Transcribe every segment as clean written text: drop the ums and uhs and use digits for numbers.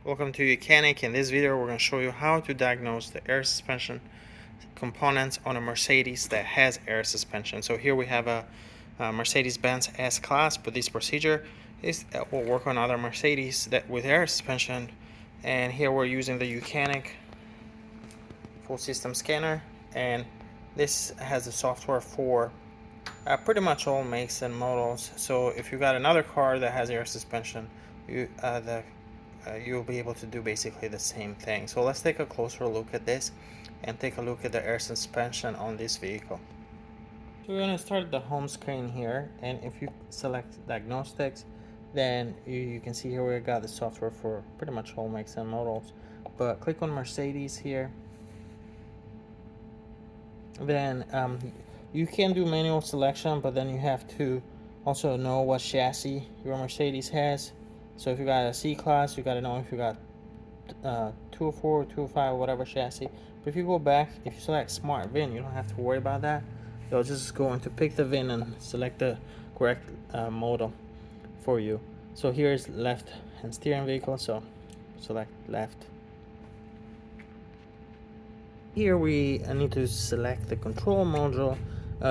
Welcome to YOUCANIC. In this video we're going to show you how to diagnose the air suspension components on a Mercedes that has air suspension. So here we have a Mercedes-Benz S-Class, but this procedure will work on other Mercedes that with air suspension. And here we're using the YOUCANIC full system scanner, and this has the software for pretty much all makes and models. So if you got another car that has air suspension, you'll be able to do basically the same thing. So let's take a closer look at this and take a look at the air suspension on this vehicle. So we're going to start the home screen here, and if you select diagnostics, then you can see here we got the software for pretty much all makes and models. But click on Mercedes here. Then you can do manual selection, but then you have to also know what chassis your Mercedes has. So if you got a C-Class, you got to know if you got 204, 205, whatever chassis. But if you go back, if you select Smart VIN, you don't have to worry about that. You'll just go into pick the VIN and select the correct model for you. So here's left hand steering vehicle, so select left. Here we need to select the control module.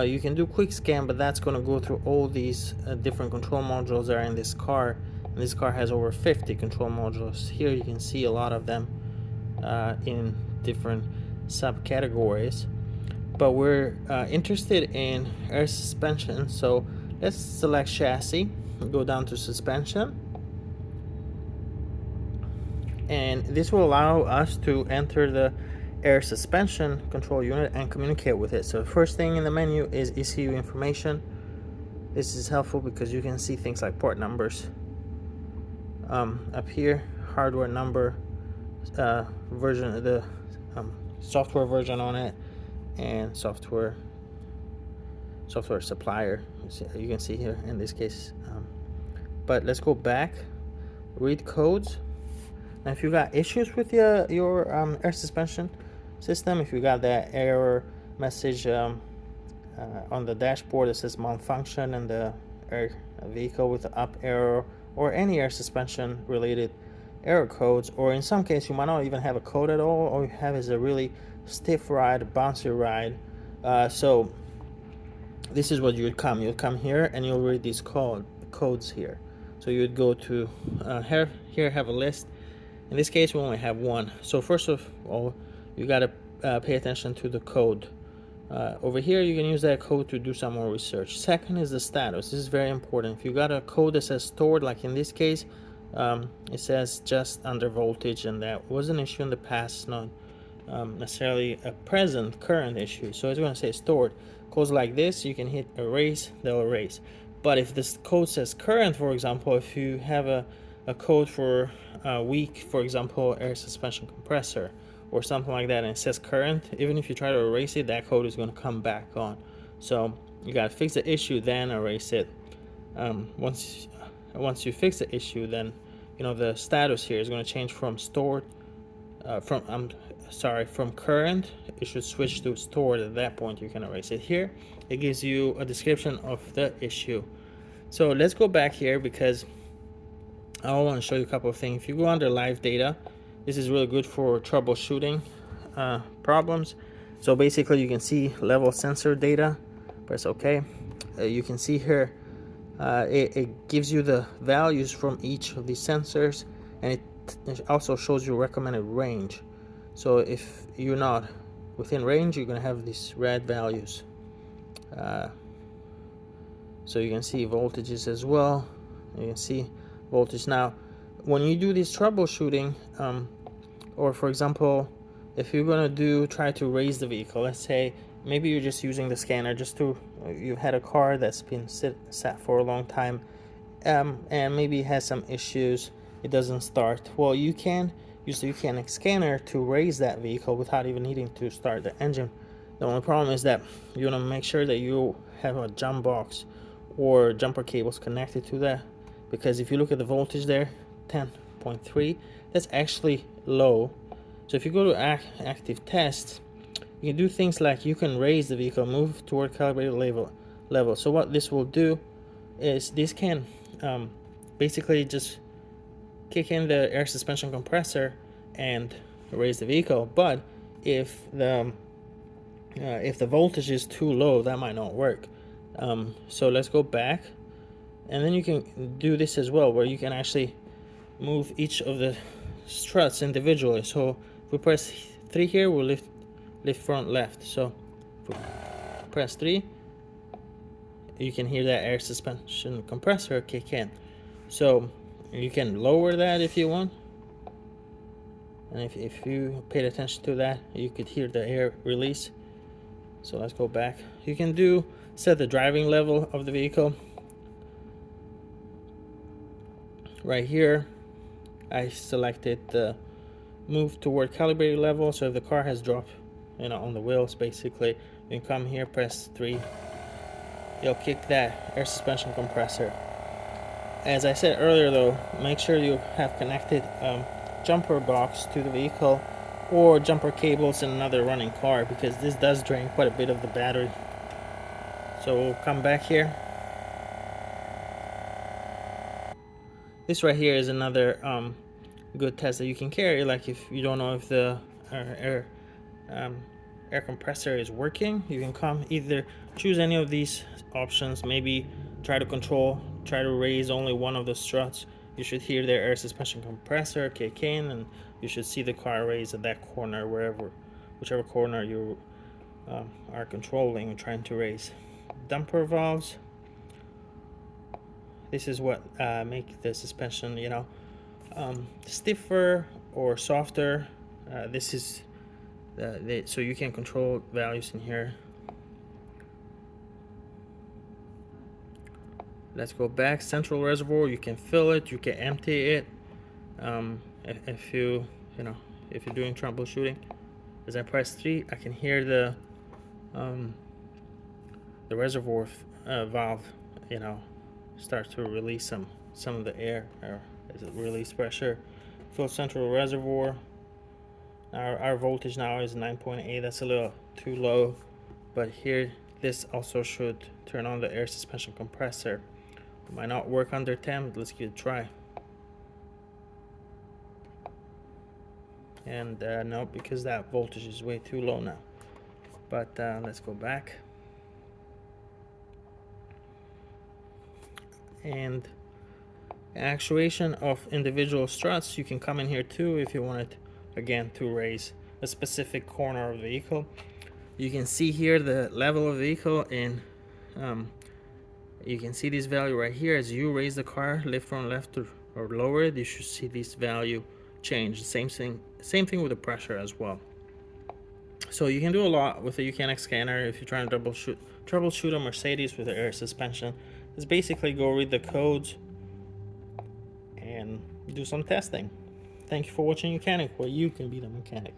You can do quick scan, but that's going to go through all these different control modules that are in this car. And this car has over 50 control modules. Here you can see a lot of them in different subcategories. But we're interested in air suspension, so let's select chassis, go down to suspension. And this will allow us to enter the air suspension control unit and communicate with it. So first thing in the menu is ECU information. This is helpful because you can see things like port numbers up here, hardware number, version of the software version on it, and software supplier. You can see here in this case. But let's go back, read codes. Now if you got issues with your air suspension system, if you got that error message on the dashboard that says malfunction and the air vehicle with the up arrow, or any air suspension related error codes, or in some case you might not even have a code at all, all you have is a really stiff ride, bouncy ride. So this is what you would come. You'll come here and you'll read these codes here. So you would go to here have a list. In this case, we only have one. So first of all, you got to pay attention to the code. Over here, you can use that code to do some more research. Second is the status. This is very important. If you got a code that says stored, like in this case, it says just under voltage, and that was an issue in the past, not necessarily a current issue. So it's going to say stored. Codes like this, you can hit erase, they'll erase. But if this code says current, for example, if you have a code for weak, for example, air suspension compressor or something like that, and it says current, even if you try to erase it, that code is going to come back on. So you got to fix the issue, then erase it. Once you fix the issue, then the status here is going to change from stored from current. It should switch to stored. At that point you can erase it. Here it gives you a description of the issue. So let's go back here because I want to show you a couple of things. If you go under live data, this is really good for troubleshooting problems. So basically you can see level sensor data. Press OK. You can see here it gives you the values from each of these sensors, and it also shows you recommended range. So if you're not within range, you're going to have these red values. So you can see voltages as well. You can see voltage. Now when you do this troubleshooting, or for example, if you're going to try to raise the vehicle, let's say maybe you're just using the scanner you've had a car that's been sat for a long time, and maybe it has some issues, it doesn't start. Well, you can use the YOUCANIC scanner to raise that vehicle without even needing to start the engine. The only problem is that you want to make sure that you have a jump box or jumper cables connected to that, because if you look at the voltage there, 10.3, that's actually low. So if you go to active test, you can do things like you can raise the vehicle, move toward calibrated level. So what this will do is this can basically just kick in the air suspension compressor and raise the vehicle. But if the voltage is too low, that might not work. So let's go back, and then you can do this as well, where you can actually move each of the struts individually. So if we press 3 here, we'll lift front left. So if we press 3, you can hear that air suspension compressor kick in. So you can lower that if you want, and if you paid attention to that, you could hear the air release. So let's go back. You can set the driving level of the vehicle. Right here, I selected the move toward calibrated level. So if the car has dropped, on the wheels, basically, you can come here, press 3. You'll kick that air suspension compressor. As I said earlier, though, make sure you have connected jumper box to the vehicle, or jumper cables in another running car, because this does drain quite a bit of the battery. So we'll come back here. This right here is another good test that you can carry, like if you don't know if the air compressor is working. You can come, either choose any of these options, maybe try to raise only one of the struts. You should hear the air suspension compressor kick in, and you should see the car raise at that corner, whichever corner you are controlling or trying to raise. Damper valves. This is what make the suspension, stiffer or softer. This is so you can control values in here. Let's go back. Central reservoir, you can fill it, you can empty it. If you're doing troubleshooting. As I press 3, I can hear the reservoir valve, start to release some of the air, or release pressure. Fill central reservoir. Our voltage now is 9.8. That's a little too low, but here this also should turn on the air suspension compressor. It might not work under 10, but let's give it a try. And no, because that voltage is way too low now. But let's go back. And actuation of individual struts, you can come in here too if you wanted, again, to raise a specific corner of the vehicle. You can see here the level of the vehicle, and you can see this value right here. As you raise the car, lift from left or lower it, you should see this value change. Same thing with the pressure as well. So you can do a lot with the YOUCANIC scanner if you're trying to troubleshoot a Mercedes with the air suspension. Just basically go read the codes and do some testing. Thank you for watching YOUCANIC, where you can be the mechanic.